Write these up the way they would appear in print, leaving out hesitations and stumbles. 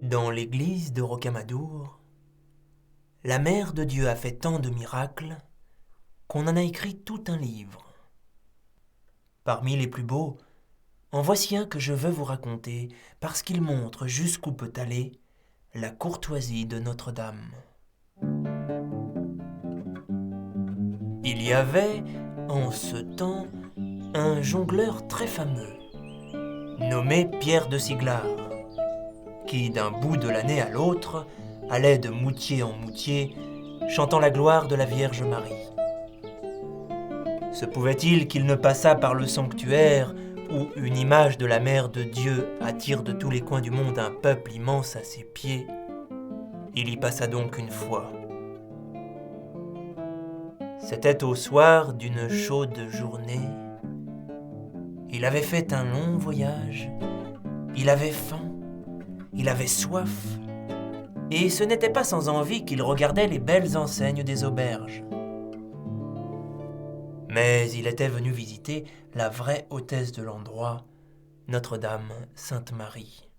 Dans l'église de Rocamadour, la Mère de Dieu a fait tant de miracles qu'on en a écrit tout un livre. Parmi les plus beaux, en voici un que je veux vous raconter parce qu'il montre jusqu'où peut aller la courtoisie de Notre-Dame. Il y avait, en ce temps, un jongleur très fameux, nommé Pierre de Siglard, qui d'un bout de l'année à l'autre allait de moutier en moutier, chantant la gloire de la Vierge Marie. Se pouvait-il qu'il ne passât par le sanctuaire où une image de la Mère de Dieu attire de tous les coins du monde un peuple immense à ses pieds? Il y passa donc une fois. C'était au soir d'une chaude journée. Il avait fait un long voyage, il avait faim, il avait soif, et ce n'était pas sans envie qu'il regardait les belles enseignes des auberges. Mais il était venu visiter la vraie hôtesse de l'endroit, Notre-Dame Sainte-Marie.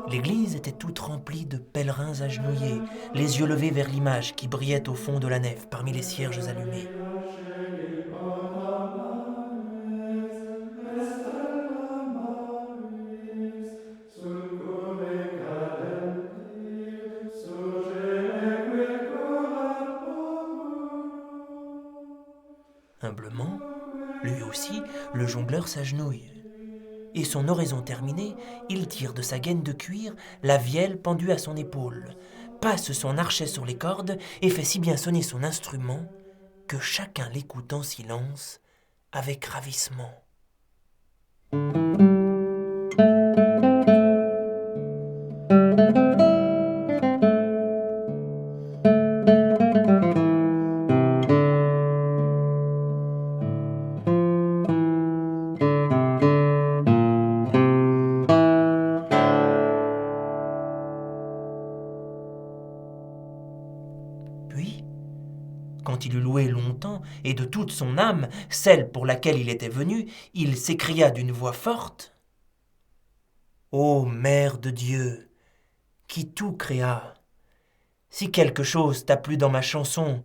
L'église était toute remplie de pèlerins agenouillés, les yeux levés vers l'image qui brillait au fond de la nef parmi les cierges allumés. Humblement, lui aussi, le jongleur s'agenouille. Et son oraison terminée, il tire de sa gaine de cuir la vielle pendue à son épaule, passe son archet sur les cordes et fait si bien sonner son instrument que chacun l'écoute en silence avec ravissement. Puis, quand il eut loué longtemps et de toute son âme celle pour laquelle il était venu, il s'écria d'une voix forte : « Ô Mère de Dieu, qui tout créa, si quelque chose t'a plu dans ma chanson,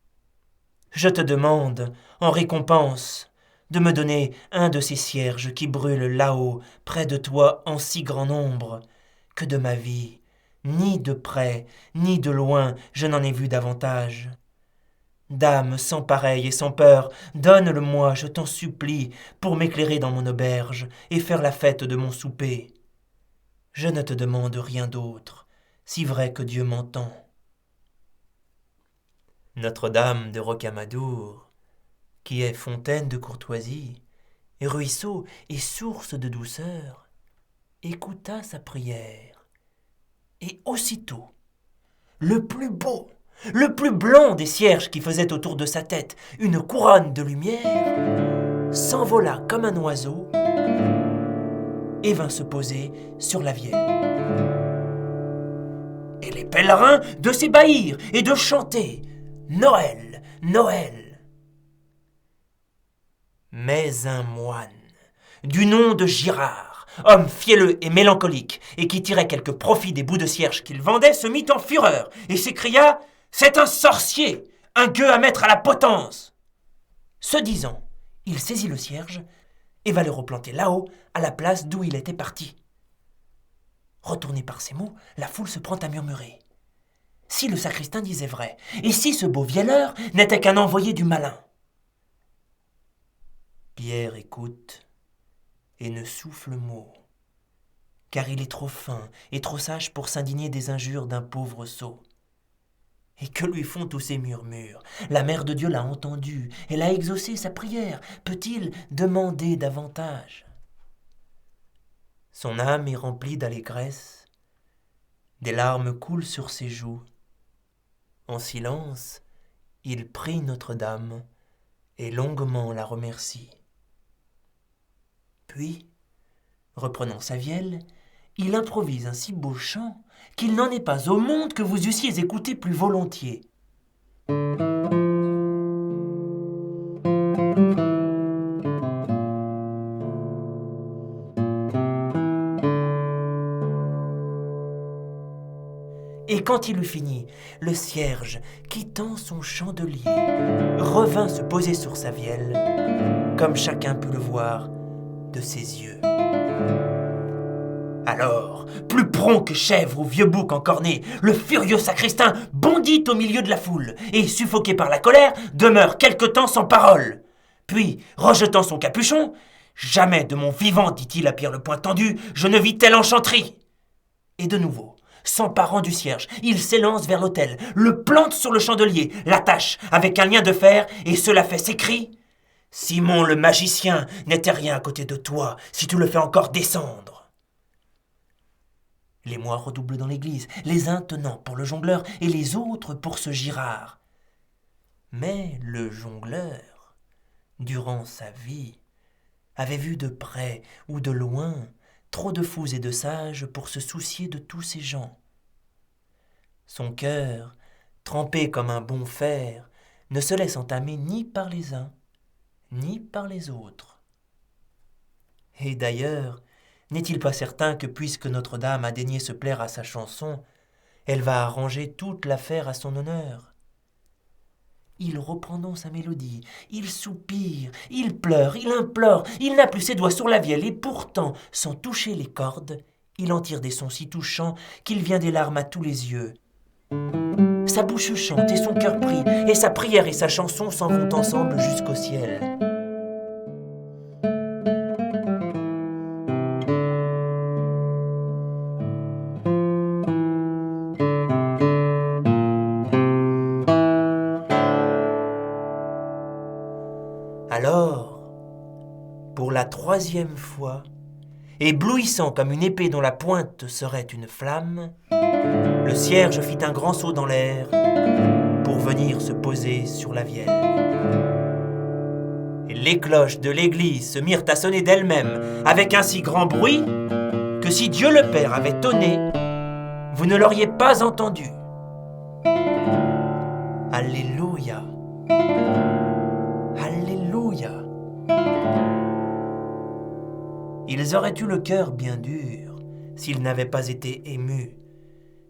je te demande, en récompense, de me donner un de ces cierges qui brûlent là-haut, près de toi en si grand nombre, que de ma vie, ni de près, ni de loin, je n'en ai vu davantage. Dame sans pareille et sans peur, donne-le-moi, je t'en supplie, pour m'éclairer dans mon auberge et faire la fête de mon souper. Je ne te demande rien d'autre, si vrai que Dieu m'entend. » Notre-Dame de Rocamadour, qui est fontaine de courtoisie, et ruisseau et source de douceur, écouta sa prière. Et aussitôt, le plus beau, le plus blanc des cierges qui faisaient autour de sa tête une couronne de lumière, s'envola comme un oiseau et vint se poser sur la vielle. Et les pèlerins de s'ébahir et de chanter « Noël, Noël !» Mais un moine, du nom de Girard, homme fielleux et mélancolique, et qui tirait quelque profit des bouts de cierge qu'il vendait, se mit en fureur et s'écria « C'est un sorcier, un gueux à mettre à la potence !» Ce disant, il saisit le cierge et va le replanter là-haut, à la place d'où il était parti. Retourné par ces mots, la foule se prend à murmurer. Si le sacristain disait vrai, et si ce beau vielleur n'était qu'un envoyé du malin? Pierre écoute et ne souffle mot, car il est trop fin et trop sage pour s'indigner des injures d'un pauvre sot. Et que lui font tous ces murmures? La Mère de Dieu l'a entendu, elle a exaucé sa prière. Peut-il demander davantage? Son âme est remplie d'allégresse, des larmes coulent sur ses joues. En silence, il prie Notre-Dame et longuement la remercie. Puis, reprenant sa vielle, il improvise un si beau chant qu'il n'en est pas au monde que vous eussiez écouté plus volontiers. Et quand il eut fini, le cierge, quittant son chandelier, revint se poser sur sa vielle, comme chacun put le voir de ses yeux. Alors, plus prompt que chèvre ou vieux bouc encorné, le furieux sacristain bondit au milieu de la foule, et, suffoqué par la colère, demeure quelque temps sans parole. Puis, rejetant son capuchon, « Jamais de mon vivant, dit-il à Pierre le Poing tendu, je ne vis telle enchanterie !» Et de nouveau, s'emparant du cierge, il s'élance vers l'autel, le plante sur le chandelier, l'attache avec un lien de fer, et cela fait ses cris. « Simon le magicien n'était rien à côté de toi, si tu le fais encore descendre. » L'émoi redouble dans l'église, les uns tenant pour le jongleur et les autres pour ce Girard. Mais le jongleur, durant sa vie, avait vu de près ou de loin trop de fous et de sages pour se soucier de tous ces gens. Son cœur, trempé comme un bon fer, ne se laisse entamer ni par les uns, ni par les autres. Et d'ailleurs, n'est-il pas certain que puisque Notre-Dame a daigné se plaire à sa chanson, elle va arranger toute l'affaire à son honneur? Il reprend donc sa mélodie, il soupire, il pleure, il implore, il n'a plus ses doigts sur la vielle, et pourtant, sans toucher les cordes, il en tire des sons si touchants qu'il vient des larmes à tous les yeux. Sa bouche chante et son cœur prie, et sa prière et sa chanson s'en vont ensemble jusqu'au ciel. Alors, pour la 3e fois, éblouissant comme une épée dont la pointe serait une flamme, le cierge fit un grand saut dans l'air pour venir se poser sur la vielle. Et les cloches de l'église se mirent à sonner d'elles-mêmes avec un si grand bruit que si Dieu le Père avait tonné, vous ne l'auriez pas entendu. Alléluia. Alléluia. Ils auraient eu le cœur bien dur s'ils n'avaient pas été émus,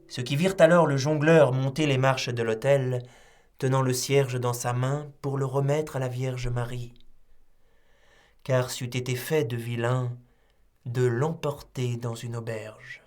ceux qui virent alors le jongleur monter les marches de l'autel, tenant le cierge dans sa main pour le remettre à la Vierge Marie. Car c'eût été fait de vilain de l'emporter dans une auberge.